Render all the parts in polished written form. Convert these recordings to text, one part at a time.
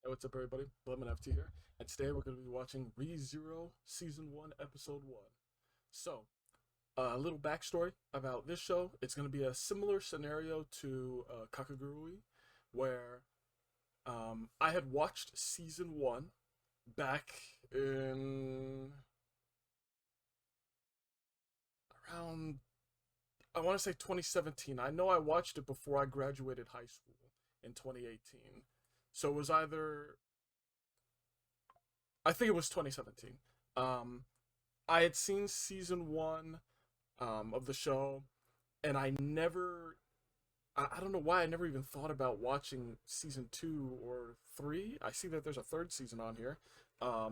Hey, what's up, everybody? Lemon FT here, and today we're going to be watching ReZero Season 1, Episode 1. So, a little backstory about this show. It's going to be a similar scenario to Kakagurui, where I had watched Season 1 back in around, I want to say 2017. I know I watched it before I graduated high school in 2018. So it was either, I think it was 2017. I had seen Season 1 of the show, and I don't know why I never even thought about watching Season 2 or 3. I see that there's a third season on here. I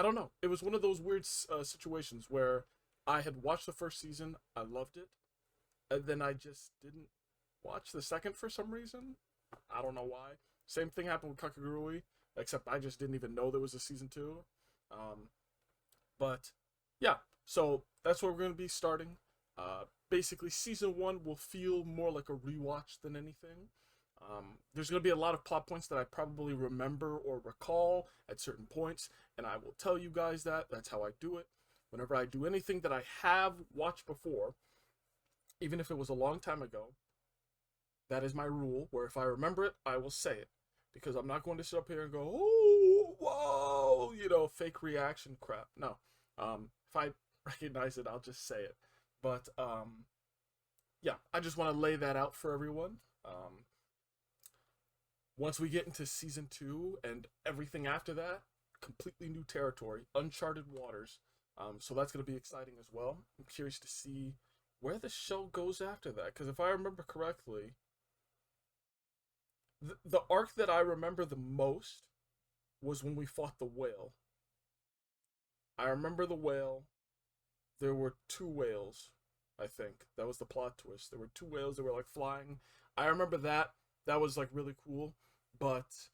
don't know. It was one of those weird situations where I had watched the first season, I loved it, and then I just didn't watch the second for some reason. I don't know why. Same thing happened with Kakagurui, except I just didn't even know there was a Season 2. But, yeah, so that's what we're going to be starting. Basically, Season 1 will feel more like a rewatch than anything. There's going to be a lot of plot points that I probably remember or recall at certain points, and I will tell you guys that. That's how I do it. Whenever I do anything that I have watched before, even if it was a long time ago, that is my rule, where if I remember it, I will say it. Because I'm not going to sit up here and go, oh, whoa, you know, fake reaction crap. No. If I recognize it, I'll just say it. But, yeah, I just want to lay that out for everyone. Once we get into Season 2 and everything after that, completely new territory, uncharted waters. So that's going to be exciting as well. I'm curious to see where the show goes after that. Because if I remember correctly, the arc that I remember the most was when we fought the whale. I remember the whale. There were 2 whales, I think. That was the plot twist. There were 2 whales that were like flying. I remember that. That was like really cool. But,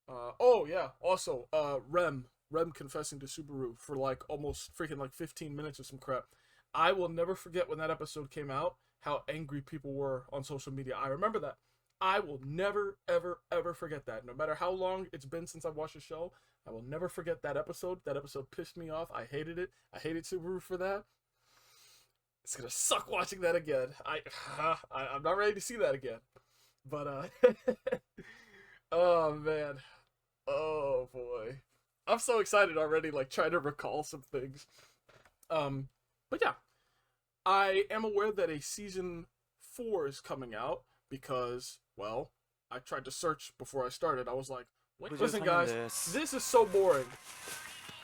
oh yeah, also, Rem confessing to Subaru for like almost freaking like 15 minutes or some crap. I will never forget when that episode came out, how angry people were on social media. I remember that. I will never, ever, ever forget that. No matter how long it's been since I've watched the show, I will never forget that episode. That episode pissed me off. I hated it. I hated Subaru for that. It's gonna suck watching that again. I'm not ready to see that again. But, oh, man. Oh, boy. I'm so excited already, like, trying to recall some things. But, yeah. I am aware that a Season 4 is coming out because, well, I tried to search before I started. I was like, wait, listen, guys, this is so boring.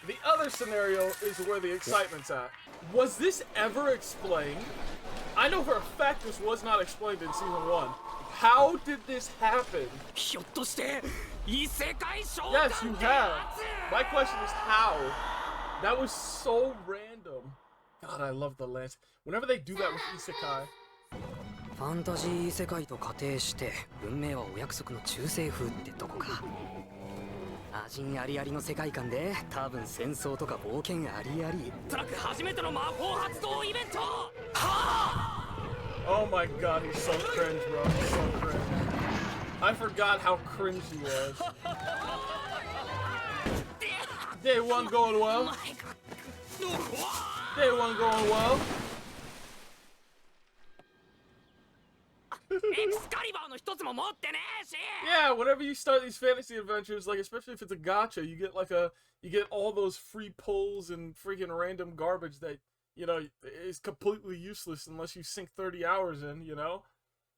The other scenario is where the excitement's at. Was this ever explained? I know for a fact this was not explained in Season 1. How did this happen? Yes, you have. My question is how. That was so random. God, I love the lens. Whenever they do that with Isekai. ファンタジー異世界と仮定して運命はお約束の中世風ってとこか。アジンありありの世界観で多分戦争とか冒険ありあり。トラック初めての魔法発動イベント。Oh my god, he's so cringe, bro. He's so cringe. I forgot how cringe he was. Day 1 going well. Day 1 going well. Yeah, whenever you start these fantasy adventures, like especially if it's a gacha, you get all those free pulls and freaking random garbage that, you know, is completely useless unless you sink 30 hours in, you know?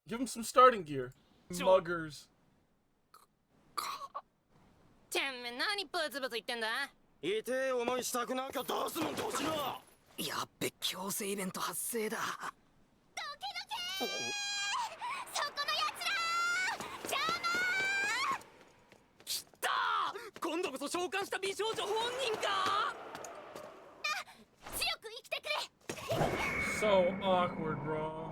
Give them some starting gear. Muggers. てめえ何ブツブツ言ってんだ。いてえ思いしたくなきゃ出すもんどしな。やっべ、強制イベント発生だ。どけどけそこのやつら邪魔きたー。今度こそ召喚した美少女本人か。強く生きてくれ。 So awkward, bro.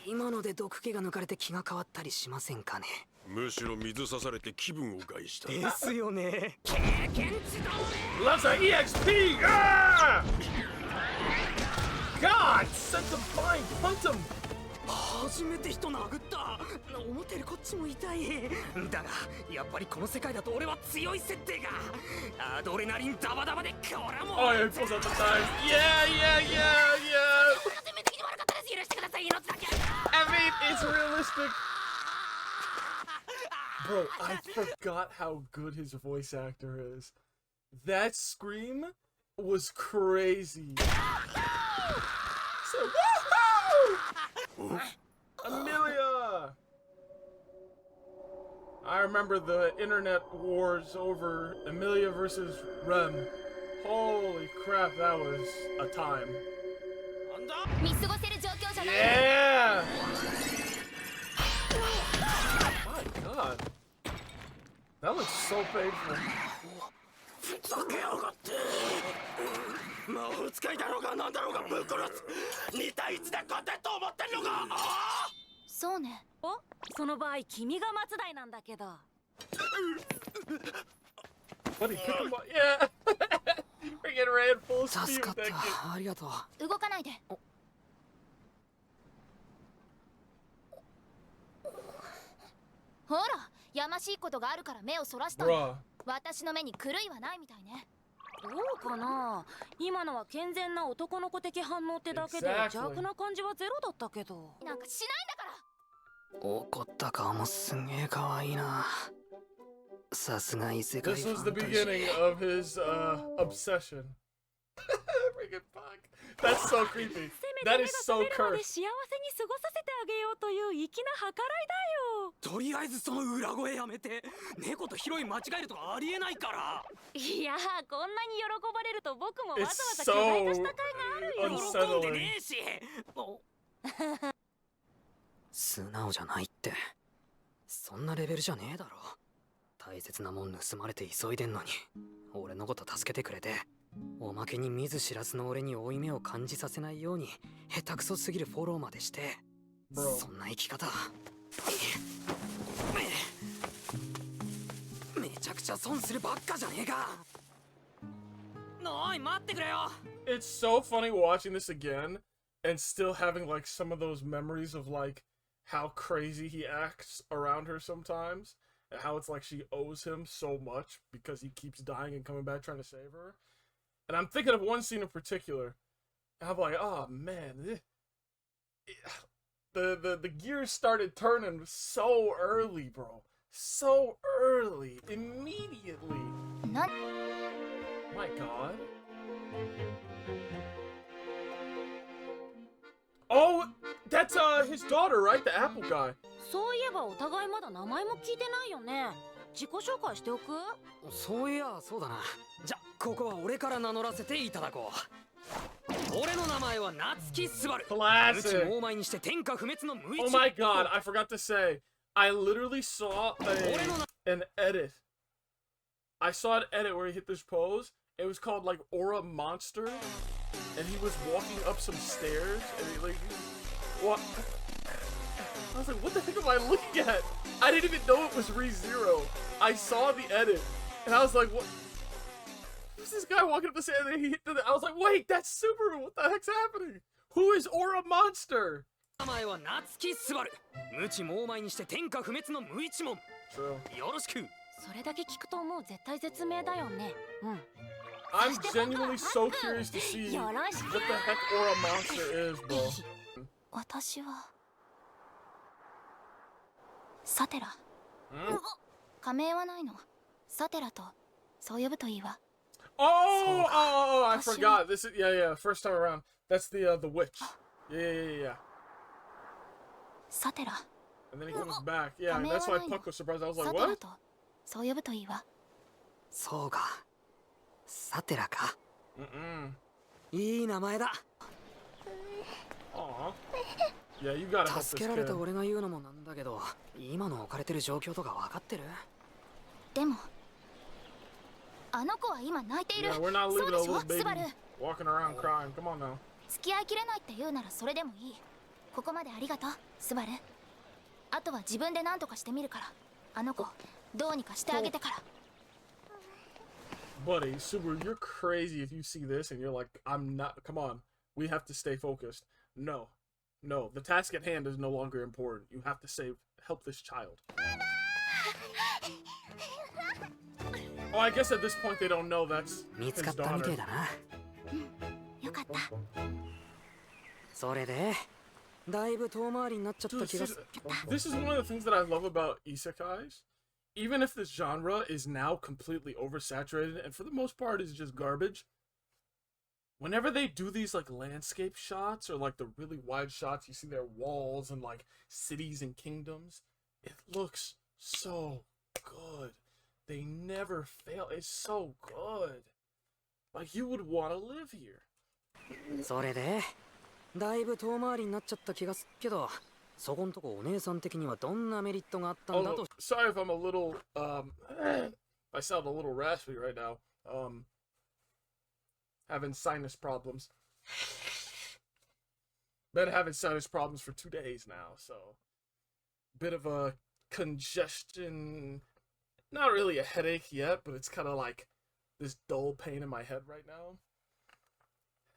今ので毒気が抜かれて気が変わったりしませんかね。むしろ水刺されて気分を害した。ですよね。経験値だね。 Lots of EXP! Ah! God! Sense of mind! Hunt him! 初めて人殴った。思ってるこっちも痛い。だがやっぱりこの世界だと俺は強い設定が。アドレナリンダバダバでこらもう。 Oh, yeah, he pulls out the knife. Yeah. 初めて悪かったです。許してください。命だけ。 I mean, it's realistic. Bro, I forgot how good his voice actor is. That scream was crazy. So, woohoo! Emilia! I remember the internet wars over Emilia versus Rem. Holy crap, that was a time. 見過ごせる状況じゃない。 Yeah! My god. That looks so painful. ふざけやがって。魔法使いだろうがなんだろうがぶっ殺す。2対1で勝てと思ってんのか。そうね。お、その場合君が松代なんだけど。 But he kicked him off. Yeah! Freaking ran full 助 speed か with っ that kid. た。ありがとう。動かないで。ほら、やましいことがあるから目をそらしたの。 Bruh. 私の目に狂いはないみたいね。どうかな。今のは健全な男の子的反応ってだけで Exactly. 邪悪な感じはゼロだったけど。なんかしないんだから。怒った顔もすげえ可愛いな。さすが異世界 This フ was ァ the ンタジ beginning ー。 of his obsession. Freaking fuck. That's so creepy. せめて That 目 is が so 覚めるまで cursed. 幸せに過ごさせてあげようという粋な計らいだよ。とりあえずその裏声やめて。猫とヒロイン間違えるとかありえないから。いやー、こんなに喜ばれると僕もわざわ It's ざ巨大化 so した甲斐があるよ。喜んで unsettling. ねえし。素直じゃないって。そんなレベルじゃねえだろ。大切なもん盗まれて急いでんのに俺のこと助けてくれて、おまけに見ず知らずの俺に負い目を感じさせないように下手くそすぎるフォローまでして、 Bro. そんな生き方めちゃくちゃ損するばっかじゃねえか。おい待ってくれよ。 It's so funny watching this again and still having like some of those memories of like how crazy he acts around her sometimes and how it's like she owes him so much because he keeps dying and coming back trying to save her. And I'm thinking of one scene in particular. And I'm like, oh man, the gears started turning so early, bro. So early, immediately. な、 My God. Oh, that's his daughter, right? The apple guy. そういえばお互いまだ名前も聞いてないよね。自己紹介しておく？そういやそうだな。じゃここは俺から名乗らせていただこう。俺の名前は夏木スバル。無知 Classic. 猛前にして天下不滅の無一。 Oh my God, I forgot to say, I literally saw an edit. I saw an edit where he hit this pose. It was called like Aura Monster, and he was walking up some stairs, and he like, what? I was like, what the heck am I looking at? I didn't even know it was ReZero. I saw the edit, and I was like, what? Who's this guy walking up the stairs? And he hit the. I was like, wait, that's Subaru. What the heck's happening? Who is Aura Monster? 名前は夏木スバル。無知猛前にして天下不滅の無一門。 True. よろしく。それだけ聞くともう絶体絶命だよね。うん。 I'm genuinely so curious to see よろしく。 what the heck Aura Monster is, bro. 私はサテラ。 Hmm? 仮名はないの。サテラとそう呼ぶといいわ。 Oh, I forgot. This is yeah. First time around. That's the witch. Yeah. サテラ。 And then he comes back. Yeah, and that's why Puck was surprised. I was サ like, テラ what? とそう呼ぶといいわ。そうか。サテラか。 Mm-mm. いい名前だ。 Aw. Yeah, you gotta help this 助けられ kid. た俺が言うのもなんだけど、今の置かれてる状況とか分かってる？でもあの子は今泣いている。 Yeah, we're not そう leaving で a しょ little スバル。 baby walking around crying. Come on now. 付き合いきれないって言うならそれでもいい。ここまでありがとうスバル。あとは自分で何とかしてみるから。あの子どうにかしてあげてから。 Buddy, Subaru, you're crazy if you see this and you're like, I'm not. Come on, we have to stay focused. No, no, the task at hand is no longer important. You have to help this child. Oh, I guess at this point they don't know that's 見つ his かったみて daughter. えだな。よかった。それでだいぶ遠回りになっちゃった Dude, 気がす this is one of the things that I love about isekais. Even if this genre is now completely oversaturated and for the most part is just garbage, whenever they do these like landscape shots or like the really wide shots, you see their walls and like cities and kingdoms, it looks so good. They never fail. It's so good. Like you would want to live here. それでだいぶ遠回りになっちゃった気がするけど、そこんとこお姉さん的にはどんなメリットがあったんだと。 Sorry if I'm a little I sound a little raspy right now. Having sinus problems. Been having sinus problems for 2 days now, so bit of a congestion. Not really a headache yet, but it's kind of like this dull pain in my head right now.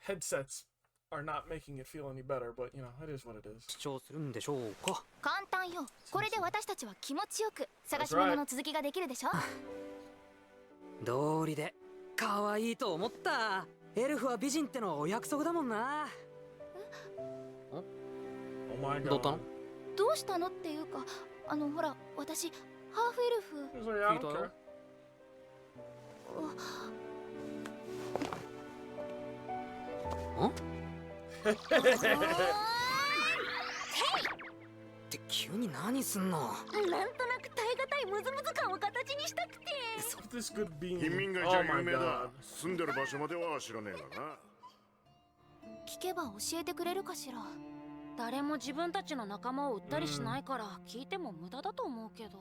Headsets are not making it feel any better, but you know, it is what it is. 主張するんでしょうか。簡単よ。これで私たちは気持ちよく探し物の続きができるでしょ。道理で可愛いと思った。エルフは美人ってのお約束だもんな。Oh my god. どうったの？どうしたのっていうか、ほら、私ハーフエルフ。 He's like, I don't care. って急に何すんの？なんとなく耐え難いムズムズ感を形にしたくて。 So this could be. 貧民街じ Oh ゃ my 有名だ god. 住んでる場所までは知らねえがな。聞けば教えてくれるかしら。誰も自分たちの仲間を売ったりしないから聞いても無駄だと思うけど。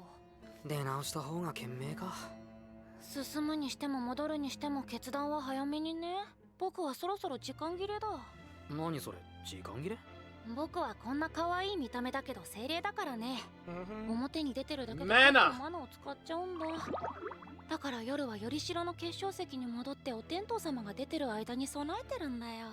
出直した方が賢明か。進むにしても戻るにしても決断は早めにね。僕はそろそろ時間切れだ。何それ？時間切れ？僕はこんな可愛い見た目だけど精霊だからね。 Mhm. 表に出てるだけでマナマナを使っちゃうんだ。だから夜はよりしろの結晶石に戻ってお天道様が出てる間に備えてるんだよ。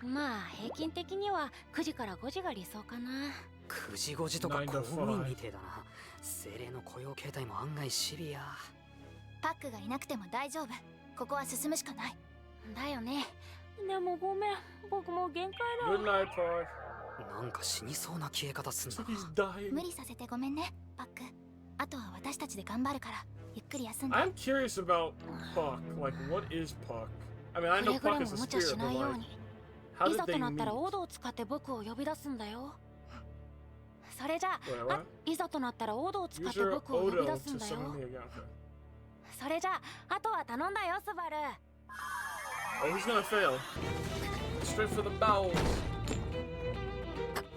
まあ平均的には9時から5時が理想かな。9時5時とか公務員みてえだな。精霊の雇用形態も案外シビア。パックがいなくても大丈夫。ここは進むしかない。だよね。でもごめん、僕もう限界 Good だ。 night, Park. なんか死にそうな消え方すん Looks な。 like he's dying. 無理させてごめんね、パック。あとは私たちで頑張るから、ゆっくり休んで。 I'm curious about Puck. Like, what is Puck? I mean, I く know れぐれ Puck も is a 無茶し spirit, な but いよう like, に。 how い did ざ they となったら meet? オードを使って僕を呼び出すんだよ。それじゃ Wait, あ、 what? いざとなったらオードを使 Use って your 僕を呼び Odo 出すん to だよ。 summon me again. Okay. それじゃあ、あとは頼んだよ、スバル。 Oh, he's gonna fail. Straight for the bowels.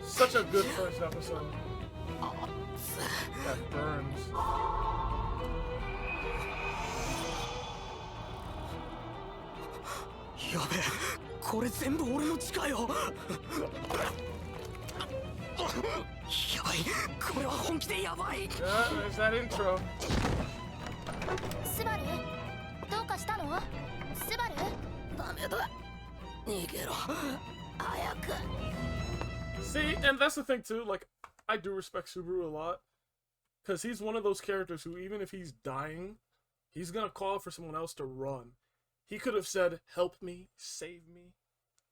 Such a good first episode. That burns. やべえ、これ全部俺の地かよ。やばい、これは本気でやばい。 Yeah, there's that intro. スバル、どうかしたの？スバル？ダメだ。逃げろ。早く。 See, and that's the thing too. Like, I do respect Subaru a lot, because he's one of those characters who, even if he's dying, he's gonna call for someone else to run. He could have said, "Help me, save me."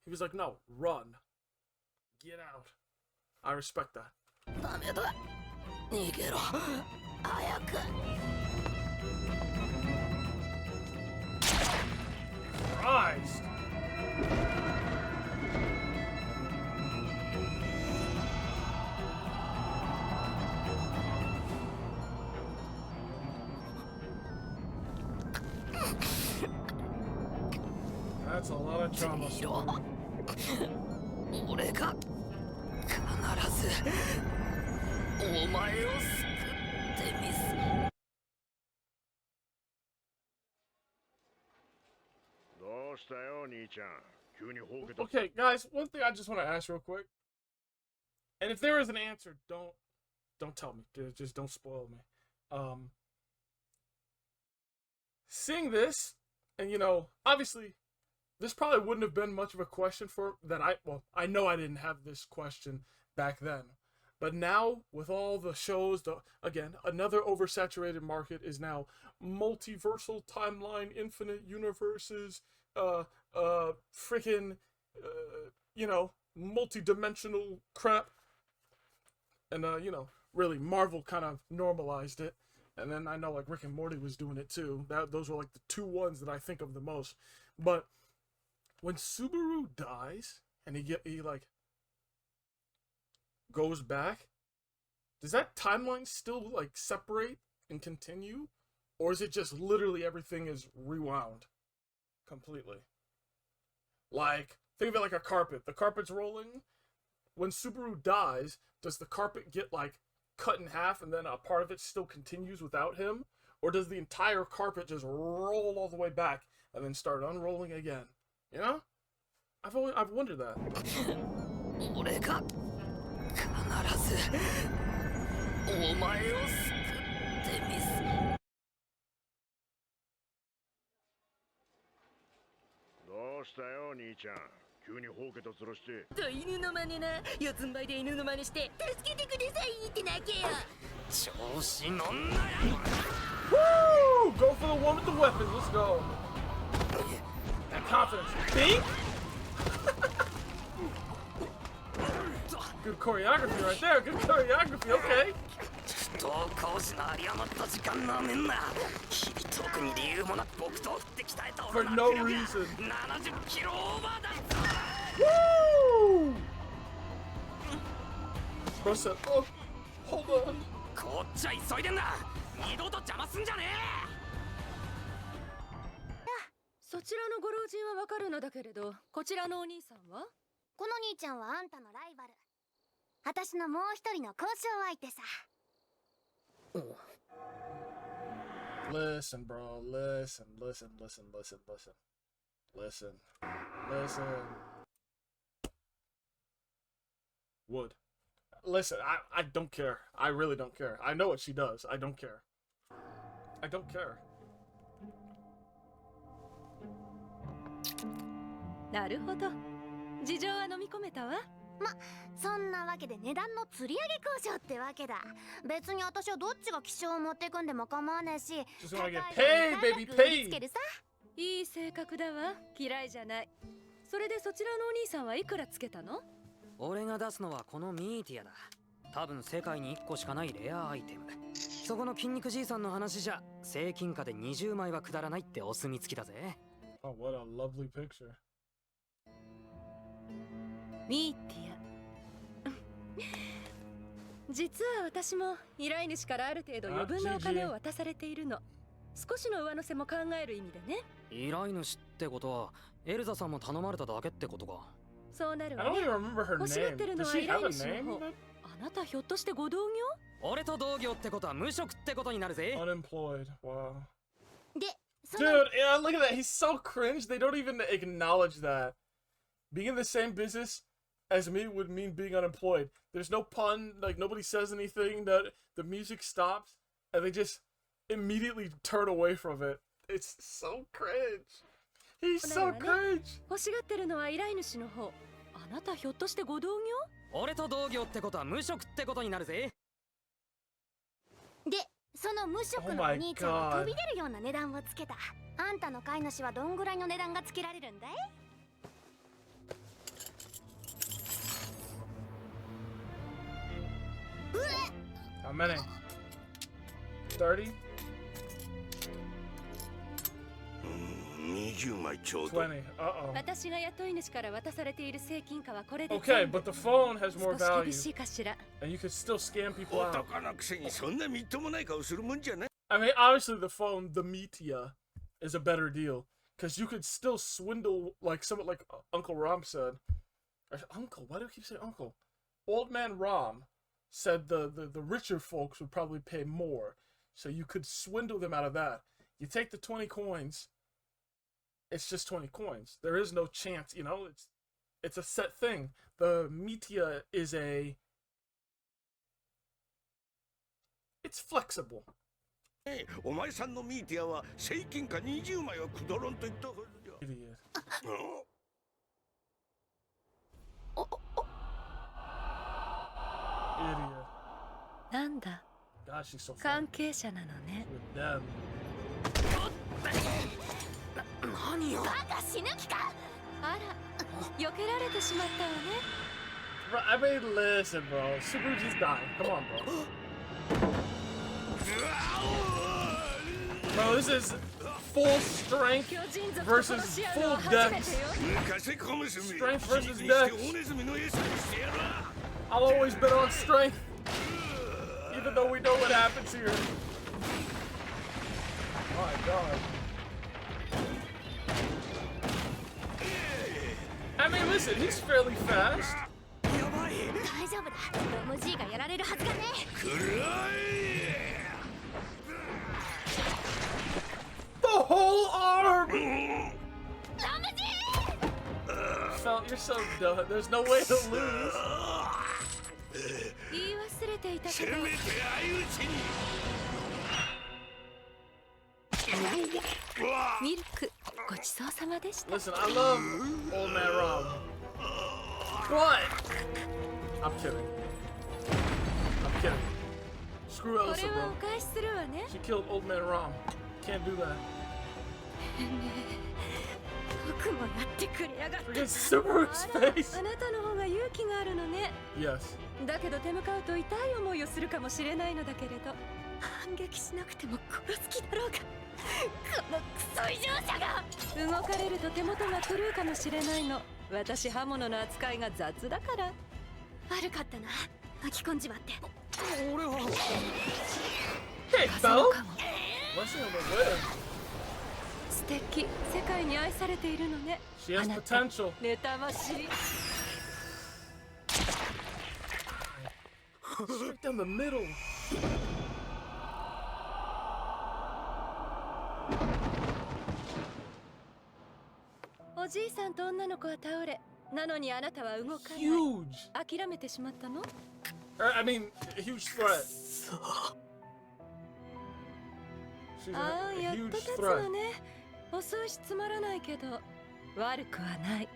He was like, "No, run, get out." I respect that. ダメだ。逃げろ。早く。 Christ. That's a lot of trauma. 俺が必ずお前を救ってみせ。どうしたよ兄ちゃん、急にほうけた。 Okay, guys, one thing I just want to ask real quick. And if there is an answer, don't tell me. Just don't spoil me. Seeing this, and you know, obviously, this probably wouldn't have been much of a question for that. I know I didn't have this question back then, but now with all the shows, again, another oversaturated market is now multiversal timeline, infinite universes, freaking, you know, multi-dimensional crap, and you know, really Marvel kind of normalized it. And then I know like Rick and Morty was doing it too. Those were like the two ones that I think of the most. But when Subaru dies and he like goes back, does that timeline still like separate and continue, or is it just literally everything is rewound completely? Like, think of it like a carpet. The carpet's rolling. When Subaru dies, does the carpet get like cut in half and then a part of it still continues without him, or does the entire carpet just roll all the way back and then start unrolling again? You know, I've wondered that. 俺が必ずお前を救ってみせ。どうしたよ兄ちゃん、急にほうけとつろして。犬の真似な、四つん這いで犬の真似して助けてくださいって泣けよ。調子乗んなよ。 Woo! Go for the one with the weapons. Let's go. That confidence. Think? Good choreography right there. Good choreography. Okay. 同行時の有り余った時間なめんな。日々特に理由もなく僕と振って鍛えた For 俺の no 握力が reason. 70キロオーバーだぞ。 Woo! Bro said, oh, hold on. こっちは急いでんだ。二度と邪魔すんじゃねそちらのご老人はわかるのだけれど、こちらのお兄さんは？この兄ちゃんはあんたのライバル。私のもう一人の交渉相手さ。Listen, bro. Listen. Wood. Listen, I don't care. I really don't care. I know what she does. I don't care. I don't care. なるほど。事情は飲み込めたわ。そんなわけで値段の釣り上げ交渉ってわけだ。別に私はどっちが気象を持ってくんでも構わねえし、 Just wanna get paid, baby, paid. つけるさ。いい性格だわ。嫌いじゃない。それでそちらのお兄さんはいくらつけたの？俺が出すのはこのミーティアだ。多分世界に1個しかないレアアイテム。そこの筋肉じいさんの話じゃ正金貨で20枚はくだらないってお墨付きだぜ。 Oh, what a lovely picture. ミーティア。実は私も依頼主からある程度余分なお金を渡されているの。少しの上乗せも考える意味でね。依頼主ってことはエルザさんも頼まれただけってことか。そうなる I わ don't ね。 even remember her 欲しがって name. るの Does は she 依 have 頼 a 主 name? の方。あなたひょっとしてご同業？俺と同業ってことは無職ってことになるぜ。 Unemployed. Wow. で、その Dude, yeah, look at that. He's so cringe. They don't even acknowledge that. Being in the same business as me would mean being unemployed. There's no pun. Like, nobody says anything. The music stops, and they just immediately turn away from it. It's so cringe. He's so cringe. 欲しがってるのは依頼主の方。あなたひょっとしてご同業？俺と同業ってことは無職ってことになるぜ。で、その無職のお兄ちゃんは飛び出るような値段をつけた。あんたの飼い主はどんぐらいの値段がつけられるんだいHow many? 30? 20枚ちょうど。 20. Uh-oh. 私が雇い主から渡されている正金貨はこれで Okay, 全部。 but the phone has more 少し value. 厳しいかしら。 And you could still scam people out. 男のくせにそんなみっともない顔するもんじゃない。I mean, obviously the phone, the Metia, is a better deal. Because you could still swindle, like someone like Uncle Rom said. Or, Uncle? Why do I keep saying Uncle? Old Man Rom said the richer folks would probably pay more. So you could swindle them out of that. You take the 20 coins, it's just 20 coins. There is no chance, you know, it's a set thing. The Metia is it's flexible. お前さんのミーティアは正金貨20枚をくだらんと言ったはずじゃ。 Idiot. Idiot. なんだ God, she's so 関 fun. 係者なのね With them. 何よ。バカ死ぬ気か。あら避けられてしまったわね Bro, I mean, listen, bro. Subaru just died. Come on, bro. Bro, this is full strength 巨人族と殺し合うのは初めてよ Strength versus dex. I've always been on strength. Even though we know what happens here. My god. I mean, listen, he's fairly fast. 大丈夫だ。ロム G がやられるはずがね。 The whole arm! ロム G! Felt, you're so dumb. There's no way to lose. 言い忘れていたけどミルクごちそうさまでした Listen, I love Old Man Rom. What? I'm kidding. I'm kidding. Screw こ Elsa, れは bro. お返しするわね She killed Old Man Rom. Can't do that. 僕もやってくれやがって Forget Subaru's あら face. あなたの方が勇気があるのね Yes. だけど手向かうと痛い思いをするかもしれないのだけれど反撃しなくても殺す気だろうかこのクソ異常者が動かれると手元が狂うかもしれないの私刃物の扱いが雑だから悪かったな巻き込んじまって Hey, 風の Belle. かも What's in the way? 素敵世界に愛されているのね She has あなた potential. 妬ましい Straight down the middle. おじいさんと女の子は倒れなのにあなたは動かない Huge. 諦めてしまったの I mean, a huge threat. She's ああ a やっと huge 立つ threat. のね遅いしつまらないけど悪くはない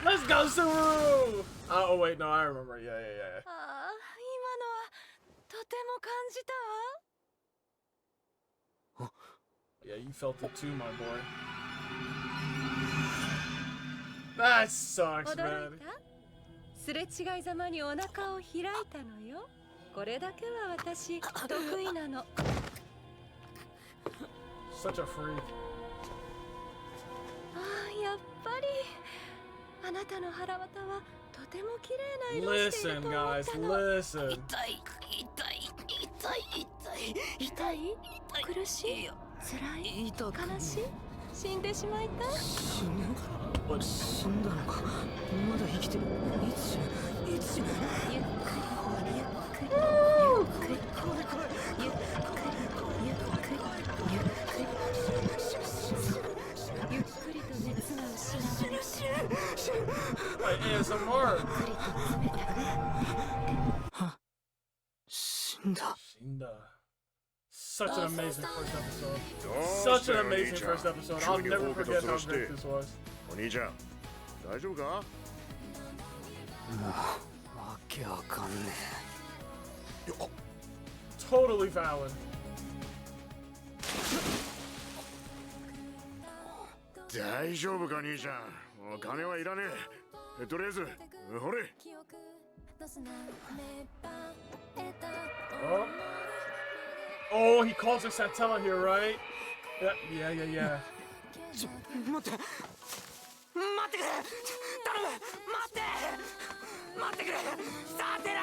Let's go, Subaru! Oh, wait, no, I remember. Yeah. ああ今のはとても感じたわ Yeah, you felt it too, my boy. That sucks, 驚 man. いたすれ違いざまにお腹を開いたのよこれだけは私得意なの Such a freak. ああやっぱりあなたの腹渡はとても綺麗な色をしている Listen, と思っ guys, たの listen. 痛い苦しい辛い悲しい死んでしまいたい死んだのかまだ生きてるいつ死ぬいつ死ぬゆっくりゆっくりゆっくりゆっくりゆっくりゆっくりゆっくりと熱が失われ Like ASMR. 死んだ Shinda. Such an amazing first episode. Such an amazing first episode. I'll never forget how great this was. お兄ちゃん大丈夫か？わけわかんね Totally valid. 大丈夫か兄ちゃん。もう金はいらねえ。とりあえずほれ。Oh. Oh, he calls her Satella here, right? Yeah. え待ってくれ頼む待ってくれサテラ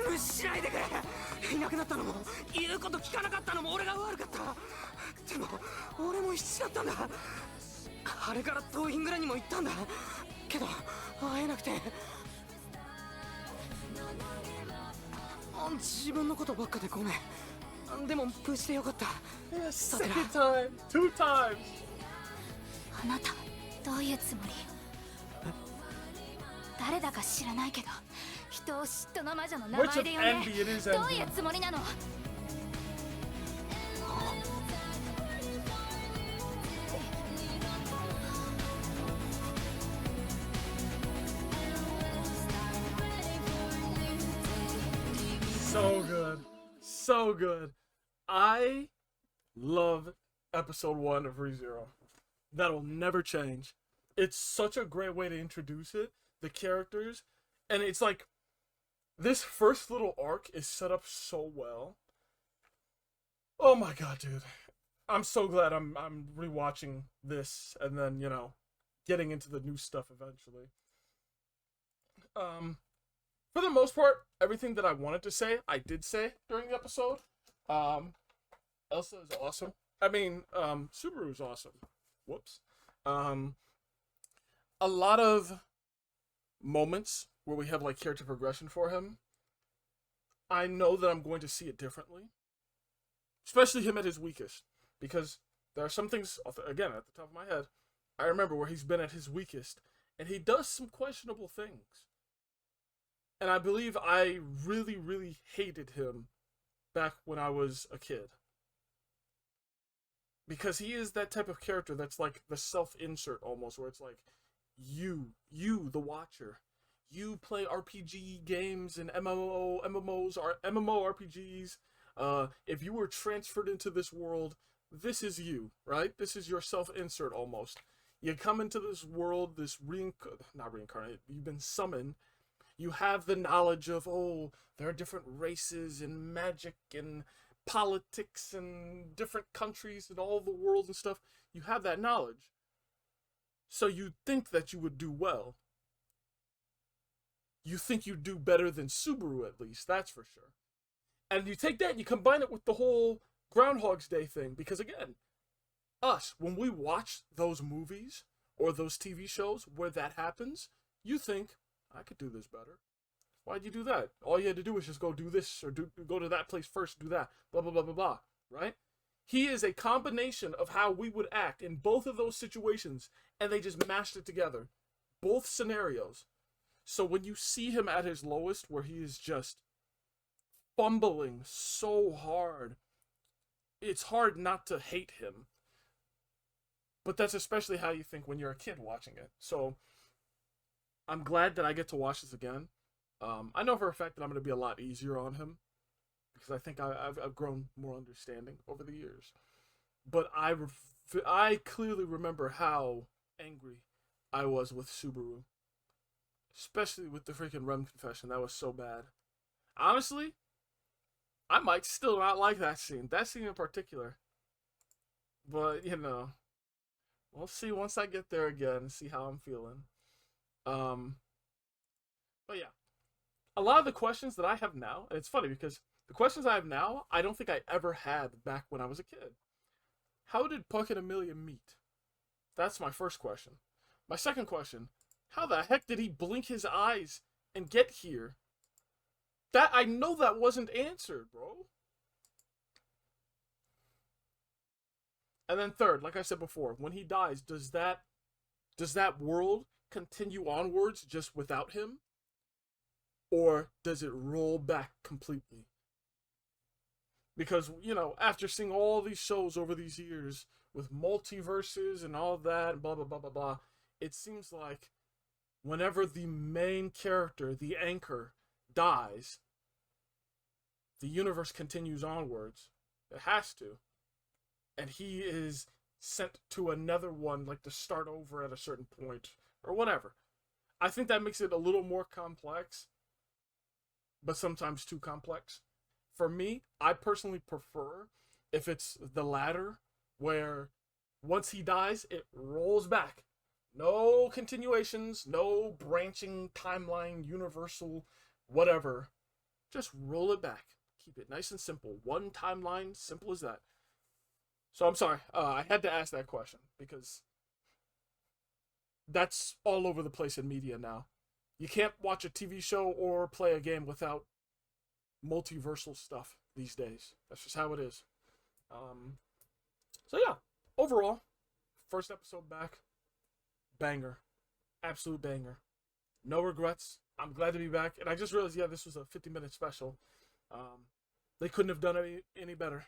無視しないでくれいなくなったのも言うこと聞かなかったのも俺が悪かったでも俺も必死だったんだあれから遠いんぐらいにも行ったんだけど会えなくて自分のことばっかでごめん。でも無事でよかった。 Second time, 2 times. あなたどういうつもり？誰だか知らないけど人を嫉妬の魔女の名 Which 前 of で呼んで envy it is どう envy? いうつもりなの？ So good. So good. I love episode 1 of ReZero. That'll never change. It's such a great way to introduce it, the characters, and it's like this first little arc is set up so well. Oh my god, dude. I'm so glad I'm rewatching this and then, you know, getting into the new stuff eventually. For the most part, everything that I wanted to say, I did say during the episode. Elsa is awesome. I mean, Subaru is awesome. Whoops. A lot of moments where we have like character progression for him, I know that I'm going to see it differently. Especially him at his weakest. Because there are some things, again, at the top of my head, I remember where he's been at his weakest, and he does some questionable things. And I believe I really, really hated him back when I was a kid. Because he is that type of character that's like the self-insert almost, where it's like, you, the watcher, you play RPG games and MMOs, or MMORPGs. If you were transferred into this world, this is you, right? This is your self-insert almost. You come into this world, this not reincarnate, you've been summoned. You have the knowledge of, oh, there are different races and magic and politics and different countries and all the world and stuff. You have that knowledge. So you think that you would do well. You think you'd do better than Subaru, at least, that's for sure. And you take that and you combine it with the whole Groundhog's Day thing, because again, when we watch those movies or those TV shows where that happens, you think, I could do this better. Why'd you do that? All you had to do was just go do this, or go to that place first, do that, blah, blah, blah, blah, blah, right? He is a combination of how we would act in both of those situations, and they just mashed it together. Both scenarios. So when you see him at his lowest, where he is just fumbling so hard, it's hard not to hate him. But that's especially how you think when you're a kid watching it. So I'm glad that I get to watch this again. I know for a fact that I'm going to be a lot easier on him, because I think I've grown more understanding over the years. But I clearly remember how angry I was with Subaru. Especially with the freaking Rem confession. That was so bad. Honestly, I might still not like that scene. That scene in particular. But, you know, we'll see once I get there again and see how I'm feeling. But yeah. A lot of the questions that I have now, and it's funny because the questions I have now, I don't think I ever had back when I was a kid. How did Puck and Emilia meet? That's my first question. My second question, how the heck did he blink his eyes and get here? I know that wasn't answered, bro. And then third, like I said before, when he dies, does that world continue onwards just without him? Or does it roll back completely? Because, you know, after seeing all these shows over these years with multiverses and all that, and blah, blah, blah, blah, blah, it seems like whenever the main character, the anchor, dies, the universe continues onwards. It has to. And he is sent to another one, like to start over at a certain point, or whatever. I think that makes it a little more complex, but sometimes too complex. For me, I personally prefer if it's the latter, where once he dies, it rolls back. No continuations, no branching timeline, universal, whatever. Just roll it back. Keep it nice and simple. One timeline, simple as that. So I'm sorry, I had to ask that question, because that's all over the place in media now. You can't watch a TV show or play a game without multiversal stuff these days. That's just how it is. So yeah, overall, first episode back, banger, absolute banger. No regrets. I'm glad to be back, and I just realized, yeah, this was a 50-minute special. They couldn't have done it any better.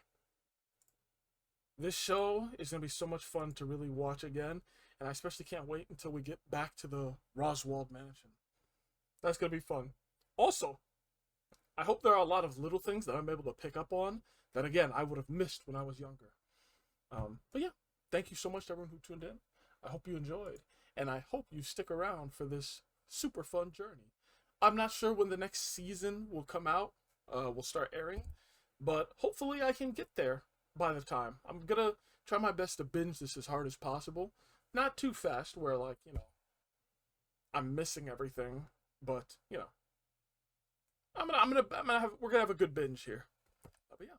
This show is going to be so much fun to really watch again, and I especially can't wait until we get back to the Roswaal mansion. That's going to be fun. Also, I hope there are a lot of little things that I'm able to pick up on that, again, I would have missed when I was younger. But yeah, thank you so much to everyone who tuned in. I hope you enjoyed, and I hope you stick around for this super fun journey. I'm not sure when the next season will come out, will start airing, but hopefully I can get there by the time. I'm gonna try my best to binge this as hard as possible. Not too fast where, like, you know, I'm missing everything, but, you know, we're gonna have a good binge here. But yeah,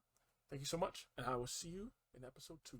thank you so much, and I will see you in episode 2.